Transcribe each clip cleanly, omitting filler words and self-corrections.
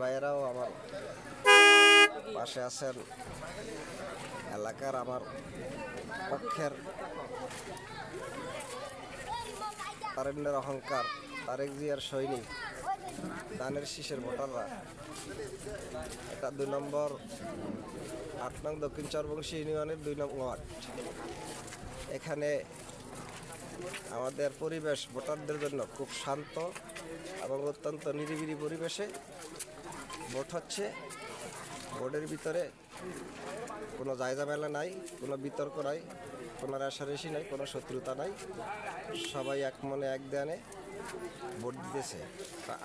ভাইয়েরাও আমার পাশে আছেন, এলাকার আমার পক্ষের তারুণ্যের অহংকার তারেক জিয়ার সৈনিক ধানের শীষের ভোটাররা। এটা 2 নম্বর 8 নং দক্ষিণ চরবংশী ইউনিয়নের 2 নং ওয়ার্ড। এখানে আমাদের পরিবেশ ভোটারদের জন্য খুব শান্ত এবং অত্যন্ত নিরিবিলি পরিবেশে ভোট হচ্ছে। ভোটের ভিতরে কোনো জায়জামেলা নাই, কোনো বিতর্ক নাই, কোনো রেষারেষি নাই, কোনো শত্রুতা নাই। সবাই এক মনে এক ধ্যানে ভোট দিতেছে।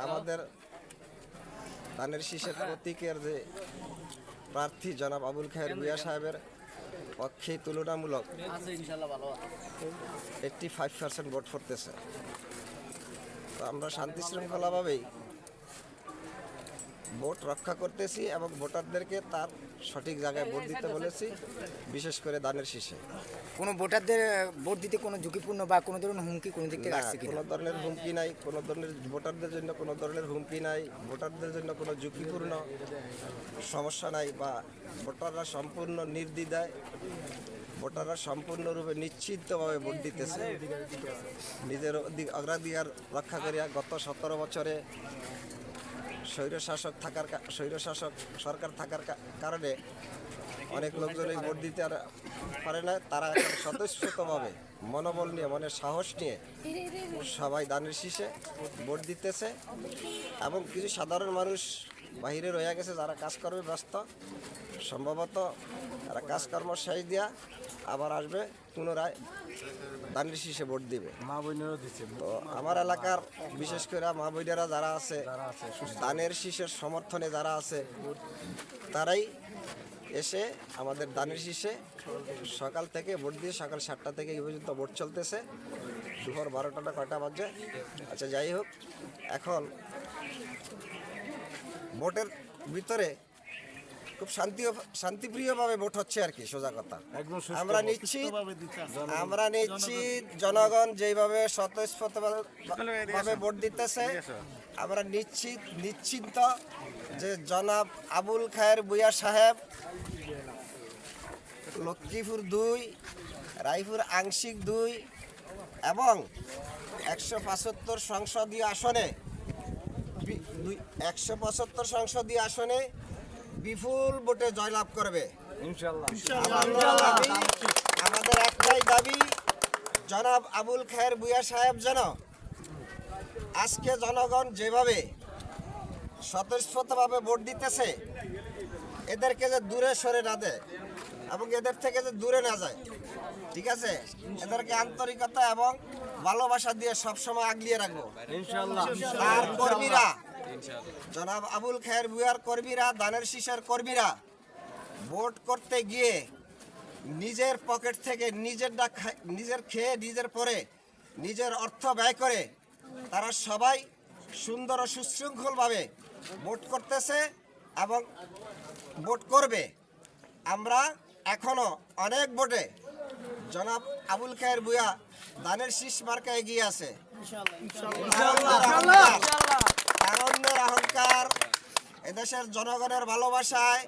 আমাদের ধানের শীষের প্রতীকের যে প্রার্থী জনাব আবুল খায়ের ভূঁইয়া সাহেবের পক্ষে তুলনামূলক 85% ভোট পড়তেছে। তো আমরা শান্তি শৃঙ্খলাভাবেই ভোট রক্ষা করতেছি এবং ভোটারদেরকে তার সঠিক জায়গায় ভোট দিতে বলেছি, বিশেষ করে ধানের শীষে। কোনো ভোটারদের ভোট দিতে কোনো ঝুঁকিপূর্ণ বা কোনো ধরনের হুমকি কোনো দিক থেকে আসছে কোনো ধরনের হুমকি নাই, কোনো ধরনের ভোটারদের জন্য কোনো ধরনের হুমকি নাই, ভোটারদের জন্য কোনো ঝুঁকিপূর্ণ সমস্যা নাই। বা ভোটাররা সম্পূর্ণ নির্দ্বিধায়, ভোটাররা সম্পূর্ণরূপে নিশ্চিতভাবে ভোট দিতেছে। নিজের অগ্রাধিকার রক্ষা করিয়া গত 17 বছরে স্বৈরশাসক সরকার থাকার কারণে অনেক লোকজনই ভোট দিতে পারে না। তারা এখন স্বতঃস্ফূর্তভাবে মনোবল নিয়ে, মনের সাহস নিয়ে সবাই ধানের শীষে ভোট দিতেছে। এবং কিছু সাধারণ মানুষ বাহিরে রয়ে গেছে, যারা কাজকর্মে ব্যস্ত, সম্ভবত তারা কাজকর্ম শেষ দিয়া আবার আসবে, পুনরায় ধানের শীষে ভোট দিবে। মা বোনেরও দিচ্ছে। তো আমার এলাকার বিশেষ করে মা বোনেরা যারা আছে, ধানের শীষের সমর্থনে যারা আছে, তারাই এসে আমাদের ধানের শীষে সকাল থেকে ভোট দিয়ে সকাল 7টা থেকে এই পর্যন্ত ভোট চলতেছে। দুপুর 12টা কয়টা বাজে। আচ্ছা, যাই হোক, এখন ভোটের ভিতরে খুব শান্তিপ্রিয়ভাবে ভোট হচ্ছে আর কি, সোজা কথা। আমরা নিচ্ছি জনগণ যেইভাবে স্বতঃস্ফূর্তভাবে ভোট দিতেছে, আমরা নিশ্চিন্ত যে জনাব আবুল খায়ের ভূঁইয়া সাহেব লক্ষ্মীপুর 2, রায়পুর আংশিক 2 এবং 175 সংসদীয় আসনে 175 সংসদীয় আসনে বিপুল ভোটে জয়লাভ করবে ইনশাআল্লাহ। আমাদের একটাই দাবি, জনাব আবুল খায়ের ভূঁইয়া সাহেব যেন আজকে জনগণ যেভাবে স্বতঃস্ফূর্তভাবে ভোট দিতেছে, এদেরকে যে দূরে সরে না দেয় এবং এদের থেকে যে দূরে না যায়, ঠিক আছে? এদেরকে আন্তরিকতা এবং ভালোবাসা দিয়ে সবসময় আগলিয়ে রাখবো ইনশাআল্লাহ। আর কর্মীরা, জনাব আবুল খায়ের ভূঁইয়ার কর্মীরা, ধানের শীষের কর্মীরা ভোট করতে গিয়ে নিজের পকেট থেকে নিজের খেয়ে নিজের পরে নিজের অর্থ ব্যয় করে তারা সবাই সুন্দর ও সুশৃঙ্খলভাবে ভোট করতেছে এবং ভোট করবে। আমরা এখনো অনেক ভোটে জনাব আবুল খায়ের ভূঁইয়া ধানের শীষ মার্কা এগিয়ে আছে। তারুণ্যের অহংকার, এদেশের জনগণের ভালোবাসায়,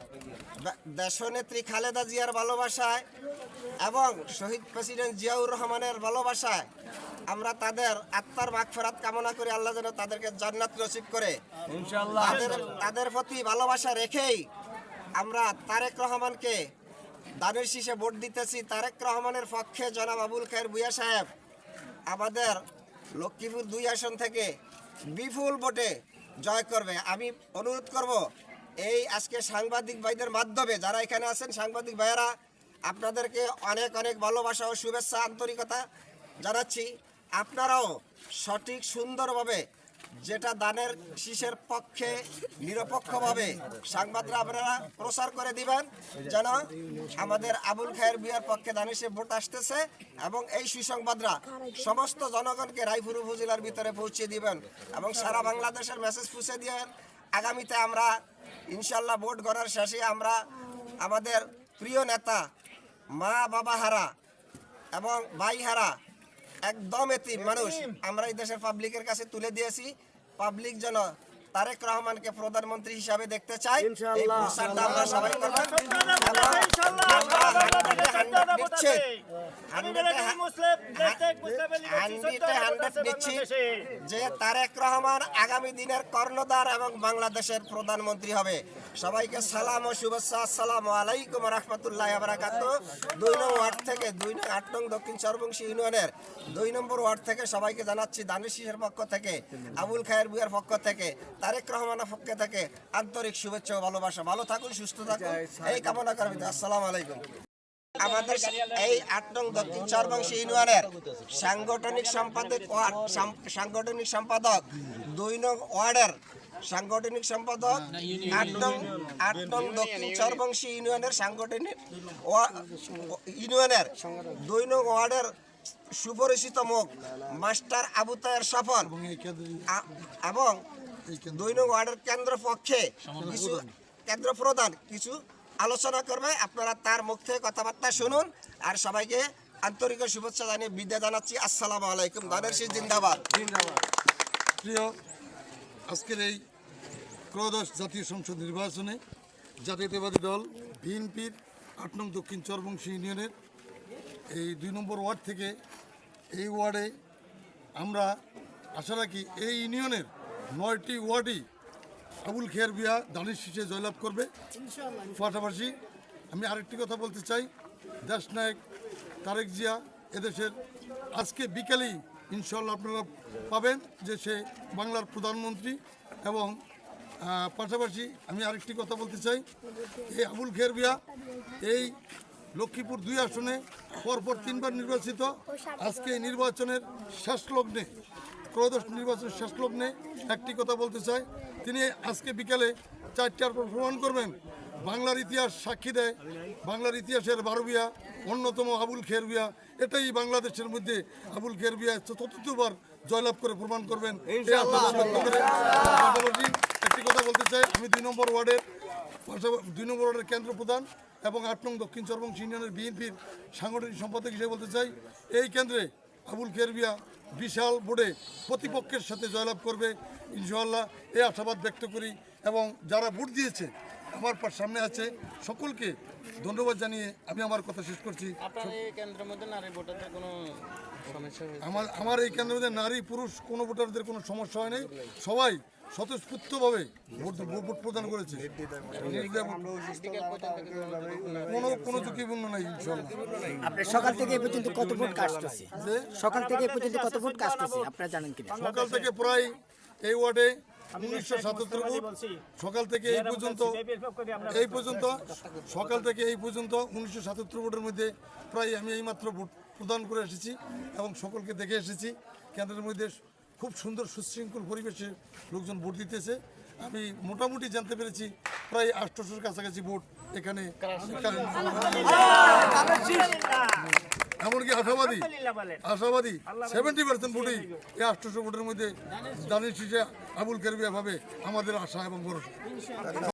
দেশনেত্রী খালেদা জিয়ার ভালোবাসায় এবং শহীদ প্রেসিডেন্ট জিয়াউর রহমানের ভালোবাসায় আমরা তাদের আত্মার মাগফিরাত কামনা করি। আল্লাহ যেন তাদেরকে জান্নাত নসিব করে ইনশাআল্লাহ। তাদের প্রতি ভালোবাসা রেখেই আমরা তারেক রহমানকে ধানের শীষে ভোট দিতেছি। তারেক রহমানের পক্ষে জনাব আবুল খায়ের ভূঁইয়া সাহেব আমাদের লক্ষ্মীপুর 2 আসন থেকে বিপুল ভোটে জয় করবে। আমি অনুরোধ করব, এই আজকে সাংবাদিক ভাইদের মাধ্যমে যারা এখানে আছেন, সাংবাদিক ভাইয়েরা, আপনাদেরকে অনেক অনেক ভালোবাসা ও শুভেচ্ছা, আন্তরিকতা জানাচ্ছি। আপনারাও সঠিক সুন্দরভাবে, যেটা ধানের শীষের পক্ষে নিরপেক্ষভাবে সাংবাদিকরা আপনারা প্রচার করে দিবেন, যেন আমাদের আবুল খায়ের ভূঁইয়ার পক্ষে ধানের শীষে ভোট আসতেছে এবং এই সুসংবাদরা সমস্ত জনগণকে রায়পুর উপজেলার ভিতরে পৌঁছে দিবেন এবং সারা বাংলাদেশের মেসেজ পৌঁছে দিবেন। আগামীতে আমরা ইনশাল্লাহ ভোট গণার শেষে আমরা আমাদের প্রিয় নেতা, মা বাবা হারা এবং ভাই হারা একদম এতিম মানুষ আমরা এই দেশের পাবলিকের কাছে তুলে দিয়েছি। পাবলিক যেন তারেক রহমানকে প্রধানমন্ত্রী হিসাবে দেখতে চাই। এই প্রচারটা আমরা সবাই করব। যে তারেক রহমান আগামী দিনের কর্ণধার এবং বাংলাদেশের প্রধানমন্ত্রী হবে। সবাইকে সালাম ও শুভেচ্ছা। আসসালামু আলাইকুম রহমতুল্লাহ বারাকাতুহু। 2 নং ওয়ার্ড থেকে 8 নং দক্ষিণ চরবংশী ইউনিয়নের 2 নম্বর ওয়ার্ড থেকে সবাইকে জানাচ্ছি দানিশ শীষের পক্ষ থেকে, আবুল খায়ের ভূঁইয়ার পক্ষ থেকে, তারেক রহমানের পক্ষ থেকে আন্তরিক শুভেচ্ছা ও ভালোবাসা। ভালো থাকুন, সুস্থ থাকুন, এই কামনা করি। আসসালামু আলাইকুম। আমাদের এই 8 নং দক্ষিণ চরবংশী ইউনিয়নের সাংগঠনিক সম্পাদক 2 নং ওয়ার্ডের সাংগঠনিক সম্পাদক 8 নং দক্ষিণ চরবংশী ইউনিয়নের ইউনিয়নের 2 নং ওয়ার্ডের সুপরিচিত মুখ মাস্টার আবু তাহের সফর এবং 2 নং ওয়ার্ডের কেন্দ্র পক্ষে কিছু কেন্দ্র প্রধান কিছু আলোচনা করবে। আপনারা তার মুখ থেকে কথাবার্তা শুনুন। আর সবাইকে আন্তরিক শুভেচ্ছা জানিয়ে বিদায় জানাচ্ছি। আসসালামু আলাইকুম। ধানের শীষ জিন্দাবাদ। প্রিয়, আজকের এই ত্রয়োদশ জাতীয় সংসদ নির্বাচনে জাতীয়তাবাদী দল বিএনপির 8 নং দক্ষিণ চরবংশী ইউনিয়নের এই 2 নম্বর ওয়ার্ড থেকে এই ওয়ার্ডে আমরা আশা রাখি এই ইউনিয়নের 9টি ওয়ার্ডই আবুল খের ভূঁইয়া দানিশ শীষে জয়লাভ করবে। পাশাপাশি আমি আরেকটি কথা বলতে চাই, দেশনায়ক তারেক জিয়া এদেশের আজকে বিকালেই ইনশাল্লাহ আপনারা পাবেন যে সে বাংলার প্রধানমন্ত্রী। এবং পাশাপাশি আমি আরেকটি কথা বলতে চাই, এই আবুল খের ভূঁইয়া এই লক্ষ্মীপুর 2 আসনে পরপর 3বার নির্বাচিত। আজকে এই নির্বাচনের শেষ লগ্নে, ত্রয়োদশ নির্বাচনের শেষ লগ্নে একটি কথা বলতে চাই, তিনি আজকে বিকালে 4টার পর প্রমাণ করবেন। বাংলার ইতিহাস সাক্ষী দেয়, বাংলার ইতিহাসের 12 ভূঁইয়া অন্যতম আবুল খের ভূঁইয়া। এটাই বাংলাদেশের মধ্যে আবুল খের ভূঁইয়া চতুর্থবার জয়লাভ করে প্রমাণ করবেন। পাশাপাশি একটি কথা বলতে চাই, আমি 2 নম্বর ওয়ার্ডের কেন্দ্র প্রধান এবং 8 নং দক্ষিণ চরবংশী ইউনিয়নের বিএনপির সাংগঠনিক সম্পাদক হিসেবে বলতে চাই, এই কেন্দ্রে আবুল খের ভূঁইয়া বিশাল ভোটে প্রতিপক্ষের সাথে জয়লাভ করবে ইনশাআল্লাহ, এই আশাবাদ ব্যক্ত করি। এবং যারা ভোট দিয়েছে আমার সামনে আছে, সকলকে ধন্যবাদ জানিয়ে আমি আমার কথা শেষ করছি। আমার এই কেন্দ্রের মধ্যে নারী পুরুষ কোনো ভোটারদের কোনো সমস্যা হয় নাই, সবাই স্বতঃস্ফূর্তভাবে ভোট প্রদান করেছে। কোনো ঝুঁকিপূর্ণ নাই ইনশাআল্লাহ। আপনার সকাল থেকে এই পর্যন্ত কত ভোট কাস্ট হচ্ছে? সকাল থেকে এই পর্যন্ত কত ভোট কাস্ট হচ্ছে আপনারা জানেন কিনা? সকাল থেকে প্রায় এই ওয়ার্ডে 1977 ভোট। সকাল থেকে এই পর্যন্ত সকাল থেকে এই পর্যন্ত 1977 ভোটের মধ্যে প্রায় আমি এইমাত্র ভোট প্রদান করে এসেছি এবং সকলকে দেখে এসেছি। কেন্দ্রের মধ্যে খুব সুন্দর সুশৃঙ্খল পরিবেশে লোকজন ভোট দিতেছে। আমি মোটামুটি জানতে পেরেছি প্রায় 800-র কাছাকাছি ভোট এখানে, এমনকি আশাবাদী 70% ভোটই এই 800 ভোটের মধ্যে দানিশ শীষে আবুল খের ভূঁইয়া পাবে, আমাদের আশা এবং ভরসা।